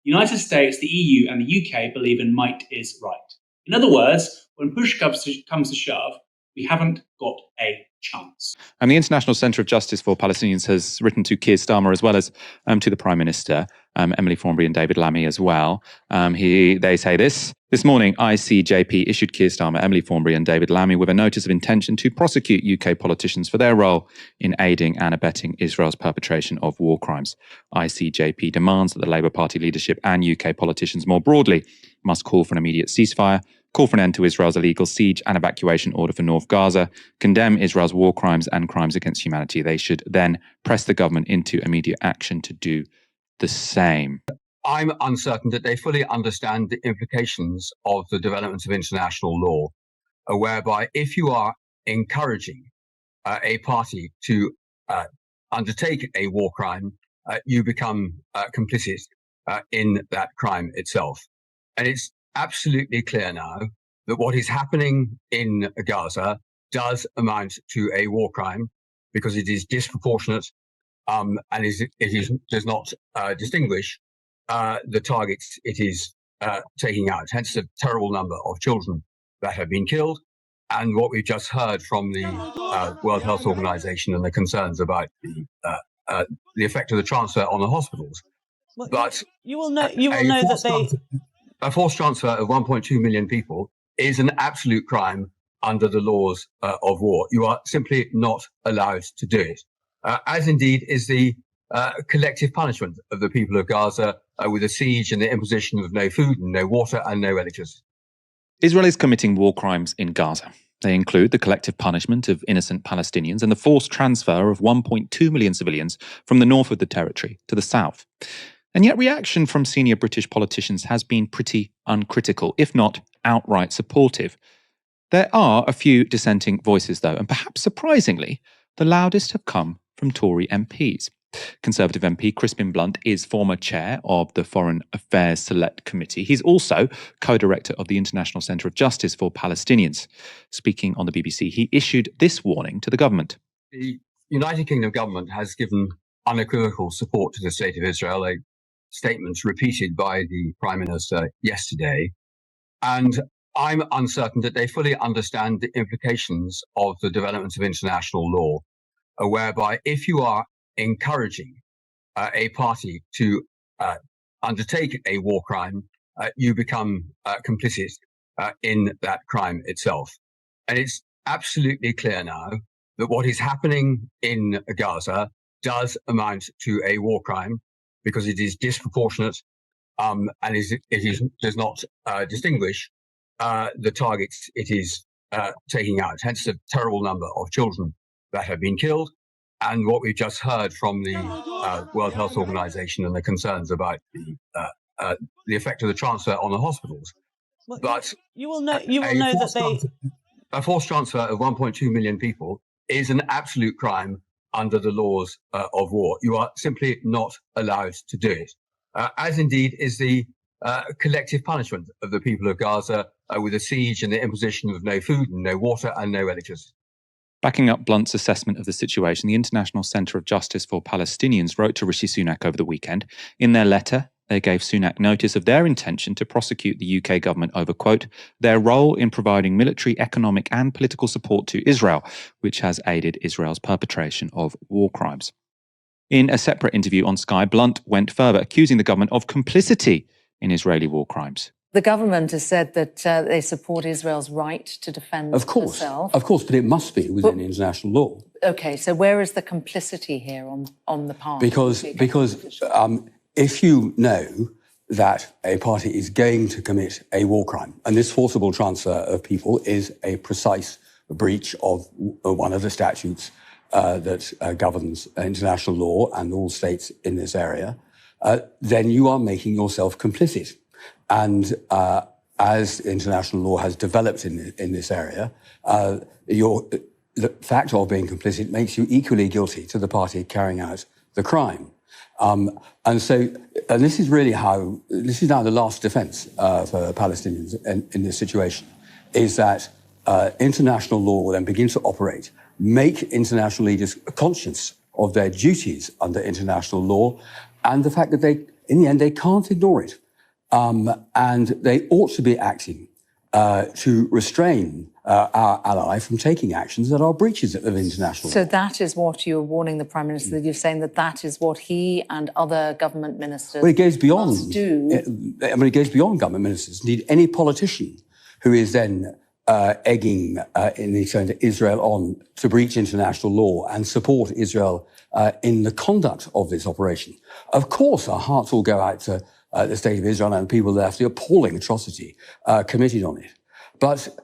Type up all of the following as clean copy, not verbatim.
The United States, the EU, and the UK believe in might is right. In other words, when push comes to shove, we haven't got a chance. And the International Centre of Justice for Palestinians has written to Keir Starmer as well as to the Prime Minister, Emily Thornberry and David Lammy as well. They say this morning, ICJP issued Keir Starmer, Emily Thornberry and David Lammy with a notice of intention to prosecute UK politicians for their role in aiding and abetting Israel's perpetration of war crimes. ICJP demands that the Labour Party leadership and UK politicians more broadly must call for an immediate ceasefire, call for an end to Israel's illegal siege and evacuation order for North Gaza, condemn Israel's war crimes and crimes against humanity. They should then press the government into immediate action to do the same. I'm uncertain that they fully understand the implications of the developments of international law, whereby if you are encouraging a party to undertake a war crime, you become complicit in that crime itself. And it's absolutely clear now that what is happening in Gaza does amount to a war crime because it is disproportionate and does not distinguish the targets it is taking out. Hence the terrible number of children that have been killed, and what we've just heard from the World Health Organization and the concerns about the effect of the transfer on the hospitals. Well, but you will know that a forced transfer of 1.2 million people is an absolute crime under the laws of war. You are simply not allowed to do it, as indeed is the collective punishment of the people of Gaza with a siege and the imposition of no food and no water and no electricity. Israel is committing war crimes in Gaza. They include the collective punishment of innocent Palestinians and the forced transfer of 1.2 million civilians from the north of the territory to the south. And yet reaction from senior British politicians has been pretty uncritical, if not outright supportive. There are a few dissenting voices, though, and perhaps surprisingly, the loudest have come from Tory MPs. Conservative MP Crispin Blunt is former chair of the Foreign Affairs Select Committee. He's also co-director of the International Centre of Justice for Palestinians. Speaking on the BBC, he issued this warning to the government. The United Kingdom government has given unequivocal support to the State of Israel, a statement repeated by the Prime Minister yesterday. And I'm uncertain that they fully understand the implications of the developments of international law, whereby if you are encouraging a party to undertake a war crime, you become complicit in that crime itself. And it's absolutely clear now that what is happening in Gaza does amount to a war crime because it is disproportionate and does not distinguish the targets it is taking out. Hence the terrible number of children that have been killed, and what we've just heard from the World Health Organization and the concerns about the effect of the transfer on the hospitals. Well, but you will know that a forced transfer of 1.2 million people is an absolute crime under the laws of war. You are simply not allowed to do it, as indeed is the collective punishment of the people of Gaza with a siege and the imposition of no food and no water and no electricity. Backing up Blunt's assessment of the situation, the International Centre of Justice for Palestinians wrote to Rishi Sunak over the weekend. In their letter, they gave Sunak notice of their intention to prosecute the UK government over, quote, their role in providing military, economic and political support to Israel, which has aided Israel's perpetration of war crimes. In a separate interview on Sky, Blunt went further, accusing the government of complicity in Israeli war crimes. The government has said that they support Israel's right to defend itself. Of course, but it must be within international law. Okay, so where is the complicity here on the part? Because if you know that a party is going to commit a war crime, and this forcible transfer of people is a precise breach of one of the statutes that governs international law and all states in this area, then you are making yourself complicit. And as international law has developed in this area, the fact of being complicit makes you equally guilty to the party carrying out the crime. And this is really this is now the last defense for Palestinians in this situation, is that international law will then begin to operate, make international leaders conscious of their duties under international law, and the fact that in the end, they can't ignore it. And they ought to be acting to restrain our ally from taking actions that are breaches of international law. So that is what you're warning the Prime Minister, that you're saying that is what he and other government ministers it goes beyond, must do. It goes beyond government ministers. Indeed, any politician who is then egging in the turn to Israel on to breach international law and support Israel in the conduct of this operation. Of course, our hearts will go out to the state of Israel and people there for the appalling atrocity committed on it. But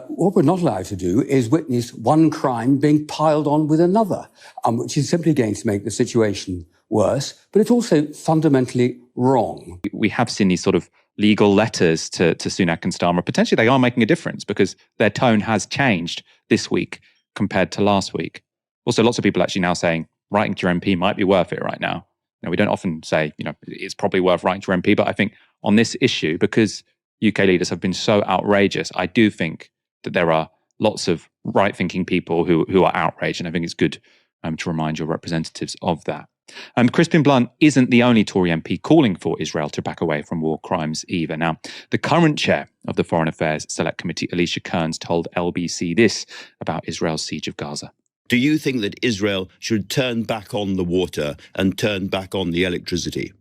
what we're not allowed to do is witness one crime being piled on with another, which is simply going to make the situation worse, but it's also fundamentally wrong. We have seen these sort of legal letters to Sunak and Starmer. Potentially they are making a difference because their tone has changed this week compared to last week. Also, lots of people actually now saying writing to your MP might be worth it right now. We don't often say, it's probably worth writing to your MP, but I think on this issue, because UK leaders have been so outrageous, I do think that there are lots of right-thinking people who are outraged, and I think it's good to remind your representatives of that. Crispin Blunt isn't the only Tory MP calling for Israel to back away from war crimes either. Now, the current chair of the Foreign Affairs Select Committee, Alicia Kearns, told LBC this about Israel's siege of Gaza. Do you think that Israel should turn back on the water and turn back on the electricity?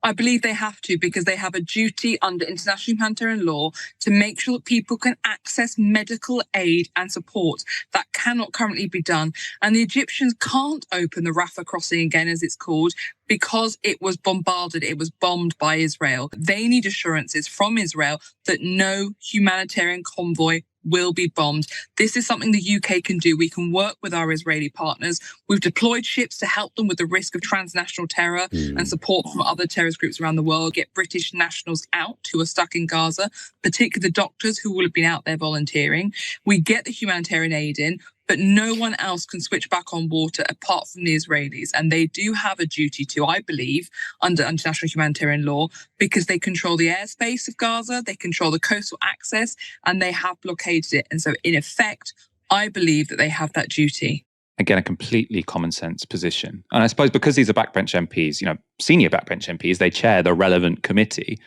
I believe they have to, because they have a duty under international humanitarian law to make sure that people can access medical aid and support. That cannot currently be done. And the Egyptians can't open the Rafah crossing again, as it's called, because it was bombarded, it was bombed by Israel. They need assurances from Israel that no humanitarian convoy will be bombed. This is something the UK can do. We can work with our Israeli partners. We've deployed ships to help them with the risk of transnational terror and support from other terrorist groups around the world, get British nationals out who are stuck in Gaza, particularly the doctors who will have been out there volunteering. We get the humanitarian aid in, but no one else can switch back on water apart from the Israelis. And they do have a duty to, I believe, under international humanitarian law, because they control the airspace of Gaza, they control the coastal access, and they have blockaded it. And so, in effect, I believe that they have that duty. Again, a completely common sense position. And I suppose because these are backbench MPs, senior backbench MPs, they chair the relevant committee,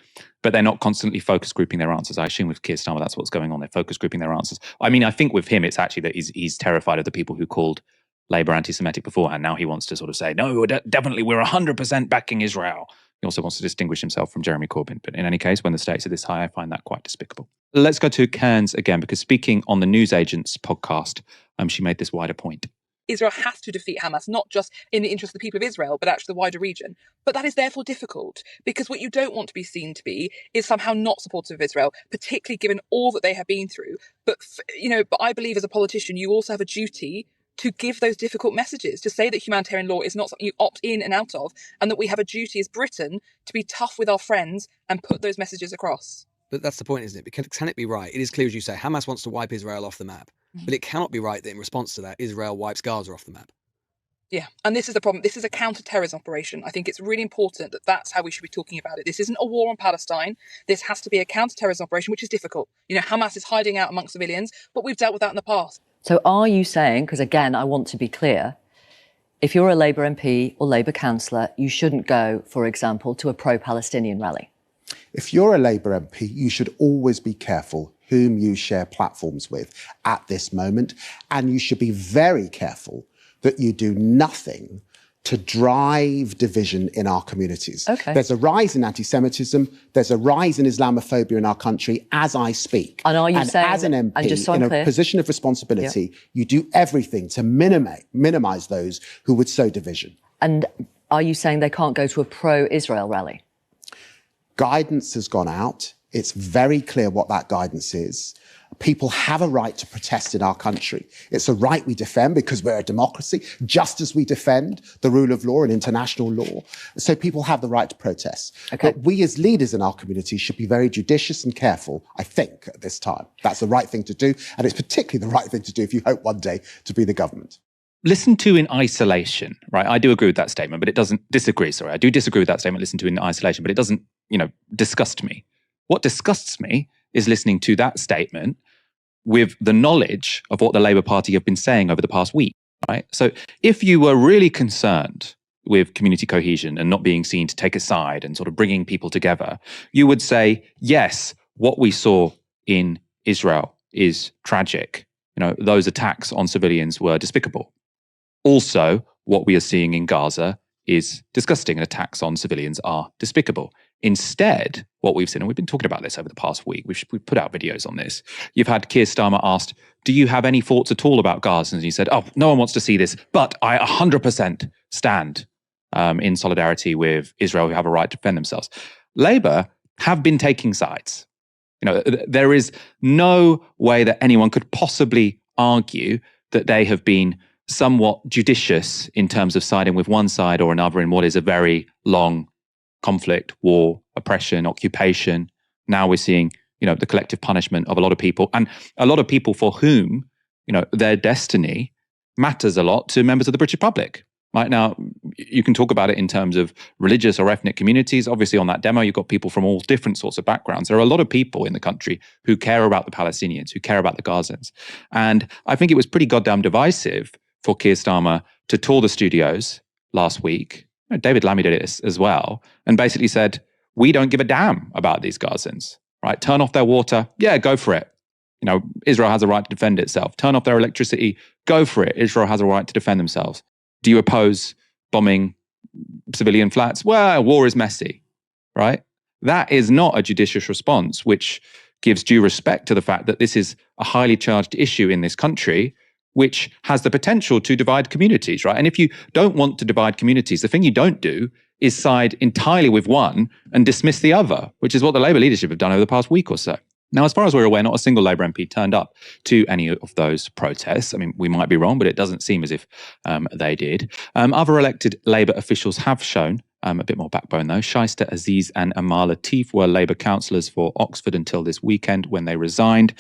but they're not constantly focus grouping their answers. I assume with Keir Starmer, that's what's going on. They're focus grouping their answers. I think with him, it's actually that he's terrified of the people who called Labour anti-Semitic beforehand. Now he wants to sort of say, no, definitely, we're 100% backing Israel. He also wants to distinguish himself from Jeremy Corbyn. But in any case, when the stakes are this high, I find that quite despicable. Let's go to Kearns again, because speaking on the Newsagents podcast, she made this wider point. Israel has to defeat Hamas, not just in the interest of the people of Israel, but actually the wider region. But that is therefore difficult, because what you don't want to be seen to be is somehow not supportive of Israel, particularly given all that they have been through. But I believe as a politician, you also have a duty to give those difficult messages, to say that humanitarian law is not something you opt in and out of, and that we have a duty as Britain to be tough with our friends and put those messages across. But that's the point, isn't it? Can it be right? It is clear, as you say, Hamas wants to wipe Israel off the map. But it cannot be right that in response to that, Israel wipes Gaza off the map. Yeah, and this is the problem. This is a counter-terrorism operation. I think it's really important that that's how we should be talking about it. This isn't a war on Palestine. This has to be a counter-terrorism operation, which is difficult. Hamas is hiding out amongst civilians, but we've dealt with that in the past. So are you saying, because again, I want to be clear, if you're a Labour MP or Labour councillor, you shouldn't go, for example, to a pro-Palestinian rally? If you're a Labour MP, you should always be careful whom you share platforms with at this moment. And you should be very careful that you do nothing to drive division in our communities. Okay. There's a rise in anti-Semitism. There's a rise in Islamophobia in our country as I speak. And are you saying, as an MP, just so in a clear, position of responsibility, you do everything to minimize those who would sow division. And are you saying they can't go to a pro-Israel rally? Guidance has gone out. It's very clear what that guidance is. People have a right to protest in our country. It's a right we defend because we're a democracy, just as we defend the rule of law and international law. So people have the right to protest. Okay. But we as leaders in our community should be very judicious and careful, I think, at this time. That's the right thing to do. And it's particularly the right thing to do if you hope one day to be the government. Listen to in isolation, right? I do agree with that statement, but it doesn't disagree. Sorry, I do disagree with that statement. Listen to in isolation, but it doesn't, disgust me. What disgusts me is listening to that statement with the knowledge of what the Labour Party have been saying over the past week, right? So if you were really concerned with community cohesion and not being seen to take a side and sort of bringing people together, you would say, yes, what we saw in Israel is tragic. Those attacks on civilians were despicable. Also, what we are seeing in Gaza is disgusting, and attacks on civilians are despicable. Instead, what we've seen, and we've been talking about this over the past week, we've put out videos on this. You've had Keir Starmer asked, do you have any thoughts at all about Gaza? And he said, oh, no one wants to see this, but I 100% stand in solidarity with Israel, who have a right to defend themselves. Labour have been taking sides. There is no way that anyone could possibly argue that they have been somewhat judicious in terms of siding with one side or another in what is a very long conflict, war, oppression, occupation. Now we're seeing, the collective punishment of a lot of people, and a lot of people for whom, their destiny matters a lot to members of the British public. Right now, you can talk about it in terms of religious or ethnic communities. Obviously, on that demo, you've got people from all different sorts of backgrounds. There are a lot of people in the country who care about the Palestinians, who care about the Gazans. And I think it was pretty goddamn divisive for Keir Starmer to tour the studios last week. David Lammy did it as well, and basically said, we don't give a damn about these Gazans, right? Turn off their water. Yeah, go for it. Israel has a right to defend itself. Turn off their electricity. Go for it. Israel has a right to defend themselves. Do you oppose bombing civilian flats? Well, war is messy, right? That is not a judicious response, which gives due respect to the fact that this is a highly charged issue in this country, which has the potential to divide communities, right? And if you don't want to divide communities, the thing you don't do is side entirely with one and dismiss the other, which is what the Labour leadership have done over the past week or so. Now, as far as we're aware, not a single Labour MP turned up to any of those protests. I mean, we might be wrong, but it doesn't seem as if they did. Other elected Labour officials have shown a bit more backbone, though. Shaista Aziz and Amar Latif were Labour councillors for Oxford until this weekend when they resigned.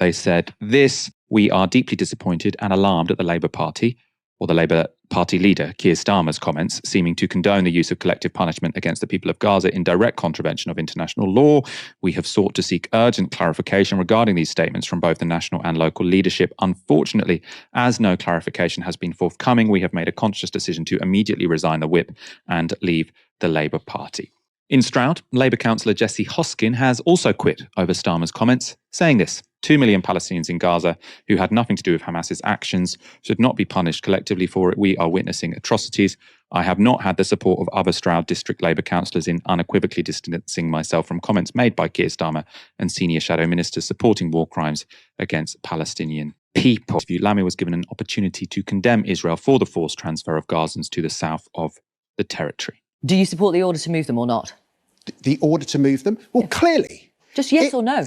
They said this: we are deeply disappointed and alarmed at the Labour Party, or the Labour Party leader, Keir Starmer's comments, seeming to condone the use of collective punishment against the people of Gaza in direct contravention of international law. We have sought to seek urgent clarification regarding these statements from both the national and local leadership. Unfortunately, as no clarification has been forthcoming, we have made a conscious decision to immediately resign the whip and leave the Labour Party. In Stroud, Labour councillor Jesse Hoskin has also quit over Starmer's comments, saying this: 2 million Palestinians in Gaza who had nothing to do with Hamas's actions should not be punished collectively for it. We are witnessing atrocities. I have not had the support of other Stroud district Labour councillors in unequivocally distancing myself from comments made by Keir Starmer and senior shadow ministers supporting war crimes against Palestinian people. Lammy was given an opportunity to condemn Israel for the forced transfer of Gazans to the south of the territory. Do you support the order to move them or not? The order to move them? Well, clearly. Just yes or no?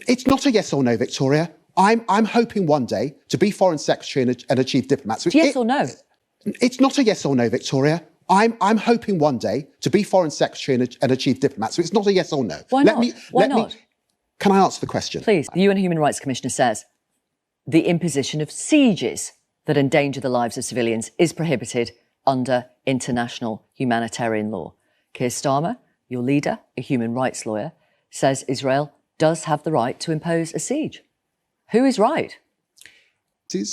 It's not a yes or no, Victoria. I'm hoping one day to be Foreign Secretary and a Chief Diplomat. So yes or no? It's not a yes or no, Victoria. I'm hoping one day to be Foreign Secretary and a Chief Diplomat. So it's not a yes or no. Why not? Why not? Can I answer the question? Please. The UN Human Rights Commissioner says the imposition of sieges that endanger the lives of civilians is prohibited under international humanitarian law. Keir Starmer, your leader, a human rights lawyer, says Israel does have the right to impose a siege. Who is right?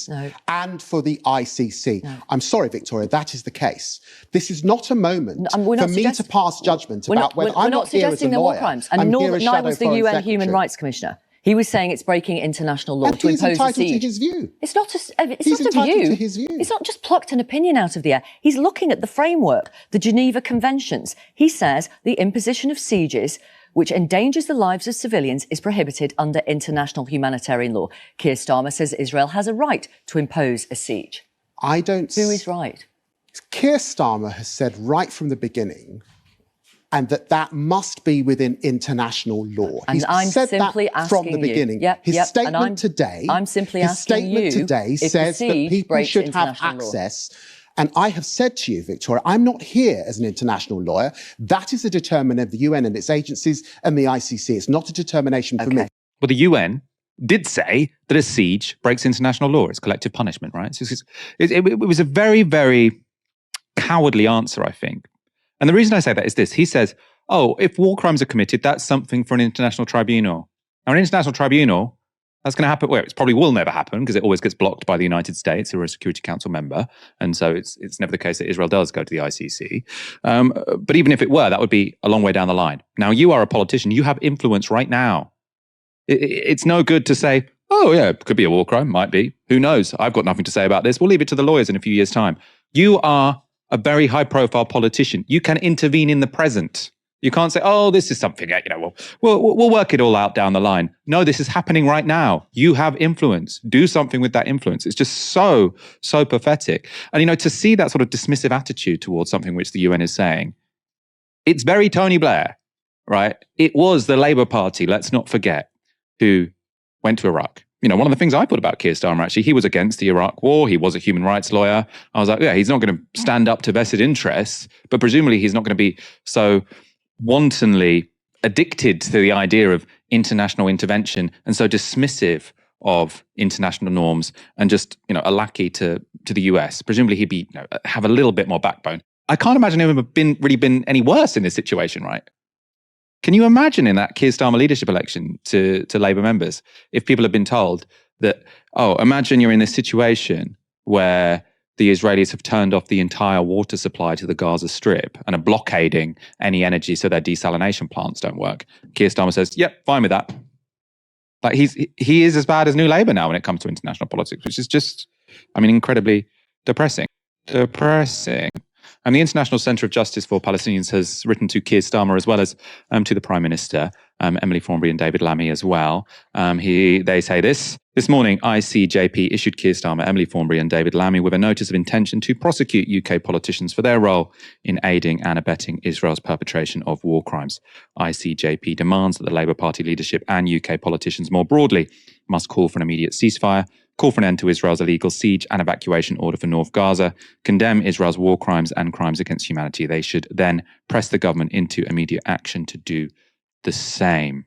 No. And for the ICC. No. I'm sorry, Victoria, that is the case. This is not a moment for me to pass judgment about whether I'm not here as a lawyer. We're not suggesting there were crimes. And neither was the UN Human Rights Commissioner. He was saying it's breaking international law to impose a siege. He's entitled to his view. It's not a view. It's not just plucked an opinion out of the air. He's looking at the framework, the Geneva Conventions. He says the imposition of sieges which endangers the lives of civilians is prohibited under international humanitarian law. Keir Starmer says Israel has a right to impose a siege. I don't... Who is right? Keir Starmer has said right from the beginning and that must be within international law. And He's I'm said simply that from the asking beginning. you. His statement today, I'm simply asking you if the says that siege people breaks should have international law. access. And I have said to you, Victoria, I'm not here as an international lawyer. That is a determination of the UN and its agencies and the ICC. It's not a determination for me. Well, the UN did say that a siege breaks international law. It's collective punishment, right? So it was a very, very cowardly answer, I think. And the reason I say that is this. He says, oh, if war crimes are committed, that's something for an international tribunal. Now, an international tribunal, that's going to happen. Well, it probably will never happen because it always gets blocked by the United States, who are a Security Council member. And so it's never the case that Israel does go to the ICC. But even if it were, that would be a long way down the line. Now, you are a politician. You have influence right now. It's no good to say, oh, yeah, it could be a war crime. Might be. Who knows? I've got nothing to say about this. We'll leave it to the lawyers in a few years' time. You are a very high-profile politician. You can intervene in the present. You can't say, oh, this is something, we'll work it all out down the line. No, this is happening right now. You have influence. Do something with that influence. It's just so pathetic. And, to see that sort of dismissive attitude towards something which the UN is saying, it's very Tony Blair, right? It was the Labour Party, let's not forget, who went to Iraq. One of the things I thought about Keir Starmer, actually, he was against the Iraq war. He was a human rights lawyer. I was like, yeah, he's not going to stand up to vested interests, but presumably he's not going to be so wantonly addicted to the idea of international intervention and so dismissive of international norms and just, a lackey to the US. Presumably he'd be, have a little bit more backbone. I can't imagine him have been any worse in this situation, right? Can you imagine in that Keir Starmer leadership election to Labour members, if people had been told that, oh, imagine you're in this situation where the Israelis have turned off the entire water supply to the Gaza Strip and are blockading any energy so their desalination plants don't work. Keir Starmer says, yep, fine with that. Like he is as bad as New Labour now when it comes to international politics, which is just, incredibly depressing. And the International Centre of Justice for Palestinians has written to Keir Starmer as well as to the Prime Minister, Emily Thornberry and David Lammy as well. They say this morning, ICJP issued Keir Starmer, Emily Thornberry and David Lammy with a notice of intention to prosecute UK politicians for their role in aiding and abetting Israel's perpetration of war crimes. ICJP demands that the Labour Party leadership and UK politicians more broadly must call for an immediate ceasefire, call for an end to Israel's illegal siege and evacuation order for North Gaza, condemn Israel's war crimes and crimes against humanity. They should then press the government into immediate action to do the same.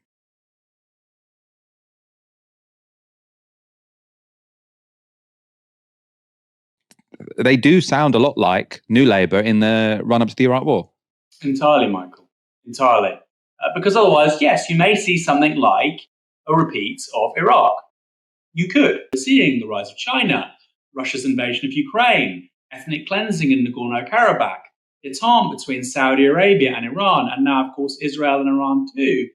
They do sound a lot like New Labour in the run-up to the Iraq War. Entirely, Michael. Entirely. Because otherwise, yes, you may see something like a repeat of Iraq. You could. We're seeing the rise of China, Russia's invasion of Ukraine, ethnic cleansing in Nagorno-Karabakh, détente between Saudi Arabia and Iran, and now, of course, Israel and Iran too.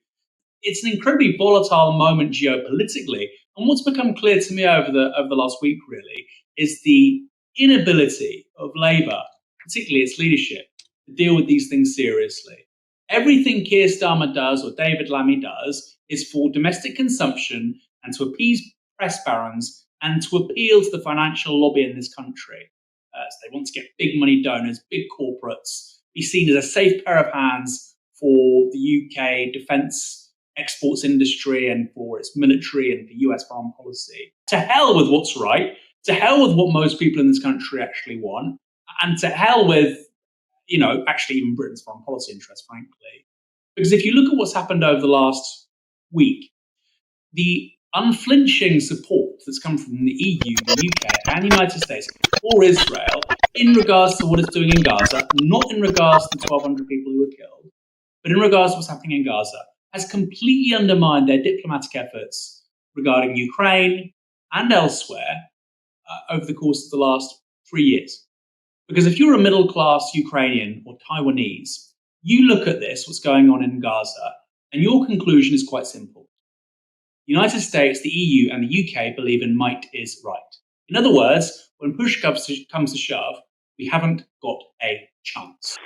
It's an incredibly volatile moment geopolitically. And what's become clear to me over the last week, really, is the inability of Labour, particularly its leadership, to deal with these things seriously. Everything Keir Starmer does or David Lammy does is for domestic consumption and to appease press barons and to appeal to the financial lobby in this country. So they want to get big money donors, big corporates, be seen as a safe pair of hands for the UK defence exports industry and for its military and the US foreign policy. To hell with what's right, to hell with what most people in this country actually want, and to hell with, actually even Britain's foreign policy interests, frankly. Because if you look at what's happened over the last week, the unflinching support that's come from the EU, the UK, and the United States for Israel in regards to what it's doing in Gaza, not in regards to the 1,200 people who were killed, but in regards to what's happening in Gaza, has completely undermined their diplomatic efforts regarding Ukraine and elsewhere over the course of the last 3 years. Because if you're a middle-class Ukrainian or Taiwanese, you look at this, what's going on in Gaza, and your conclusion is quite simple. The United States, the EU, and the UK believe in might is right. In other words, when push comes to shove, we haven't got a chance.